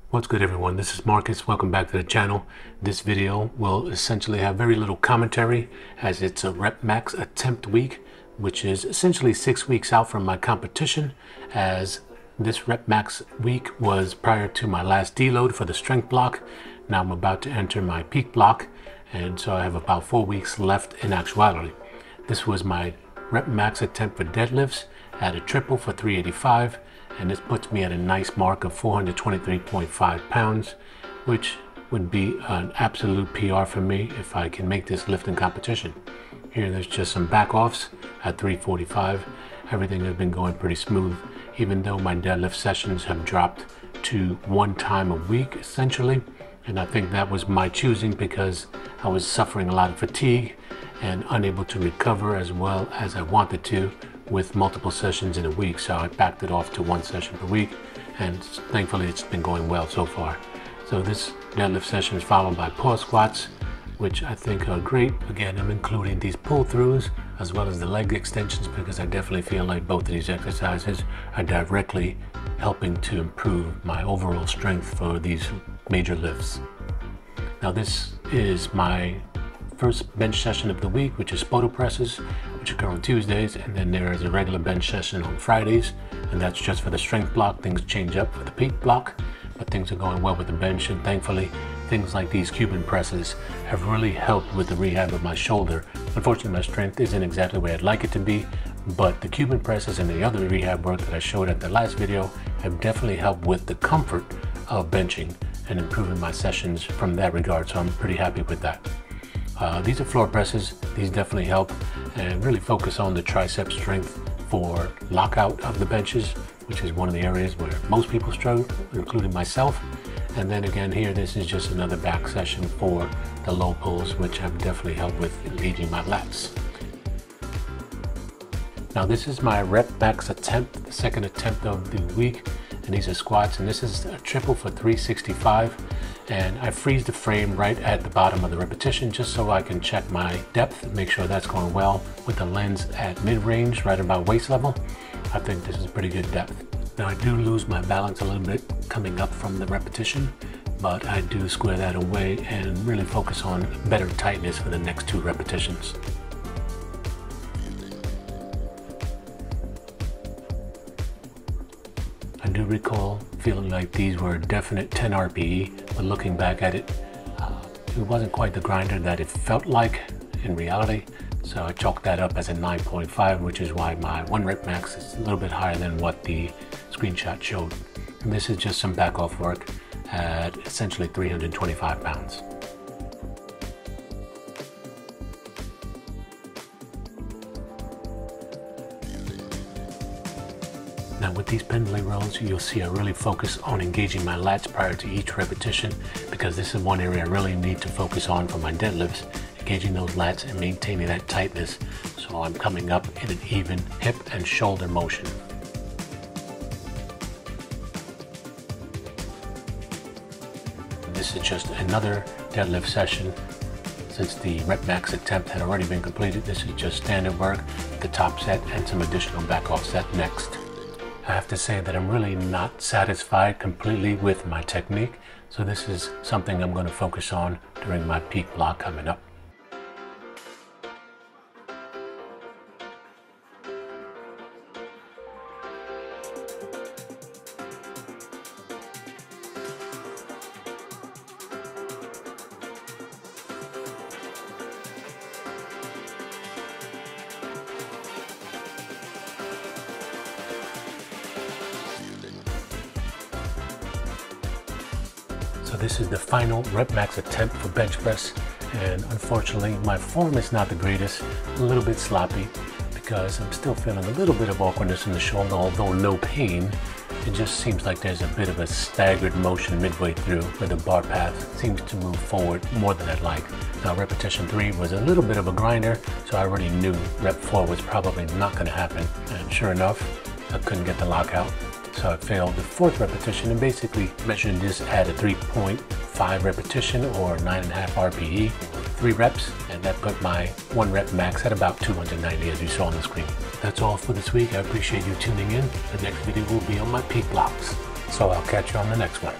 What's good, everyone? This is Marcus. Welcome back to the channel. This video will essentially have very little commentary as it's a rep max attempt week, which is essentially 6 weeks out from my competition, as this rep max week was prior to my last deload for the strength block. Now I'm about to enter my peak block, and so I have about 4 weeks left in actuality. This was my rep max attempt for deadlifts at a triple for 385. And this puts me at a nice mark of 423.5 pounds, which would be an absolute PR for me if I can make this lifting competition. Here there's just some back offs at 345. Everything has been going pretty smooth, even though my deadlift sessions have dropped to 1 time a week essentially. And I think that was my choosing because I was suffering a lot of fatigue and unable to recover as well as I wanted to with multiple sessions in a week. So I backed it off to 1 session per week, and thankfully it's been going well so far. So this deadlift session is followed by pause squats, which I think are great. Again, I'm including these pull throughs as well as the leg extensions because I definitely feel like both of these exercises are directly helping to improve my overall strength for these major lifts. Now this is my first bench session of the week, which is poto presses, which occur on Tuesdays, and then there is a regular bench session on Fridays, and that's just for the strength block. Things change up for the peak block, but things are going well with the bench, and thankfully things like these Cuban presses have really helped with the rehab of my shoulder. Unfortunately, my strength isn't exactly where I'd like it to be, but the Cuban presses and the other rehab work that I showed at the last video have definitely helped with the comfort of benching and improving my sessions from that regard, so I'm pretty happy with that. These are floor presses. These definitely help and really focus on the tricep strength for lockout of the benches, which is one of the areas where most people struggle, including myself. And then again here, this is just another back session for the low pulls, which have definitely helped with engaging my lats. Now this is my rep max attempt, the second attempt of the week, and these are squats, and this is a triple for 365. And I freeze the frame right at the bottom of the repetition just so I can check my depth, make sure that's going well with the lens at mid-range, right about waist level. I think this is pretty good depth. Now I do lose my balance a little bit coming up from the repetition, but I do square that away and really focus on better tightness for the next 2 repetitions. I do recall feeling like these were definite 10 RPE, but looking back at it, it wasn't quite the grinder that it felt like in reality. So I chalked that up as a 9.5, which is why my 1 rep max is a little bit higher than what the screenshot showed. And this is just some back off work at essentially 325 pounds. Now with these pendulum rows, you'll see I really focus on engaging my lats prior to each repetition, because this is one area I really need to focus on for my deadlifts, engaging those lats and maintaining that tightness so I'm coming up in an even hip and shoulder motion. This is just another deadlift session. Since the rep max attempt had already been completed, this is just standard work, the top set and some additional back off set next. I have to say that I'm really not satisfied completely with my technique, so this is something I'm going to focus on during my peak block coming up. So this is the final rep max attempt for bench press, and unfortunately my form is not the greatest, a little bit sloppy because I'm still feeling a little bit of awkwardness in the shoulder, although no pain. It just seems like there's a bit of a staggered motion midway through where the bar path seems to move forward more than I'd like. Now repetition 3 was a little bit of a grinder, so I already knew rep 4 was probably not going to happen, and sure enough I couldn't get the lockout. So I failed the 4th repetition and basically measured this at a 3.5 repetition or 9.5 RPE, 3 reps, and that put my 1 rep max at about 290 as you saw on the screen. That's all for this week. I appreciate you tuning in. The next video will be on my peak blocks. So I'll catch you on the next one.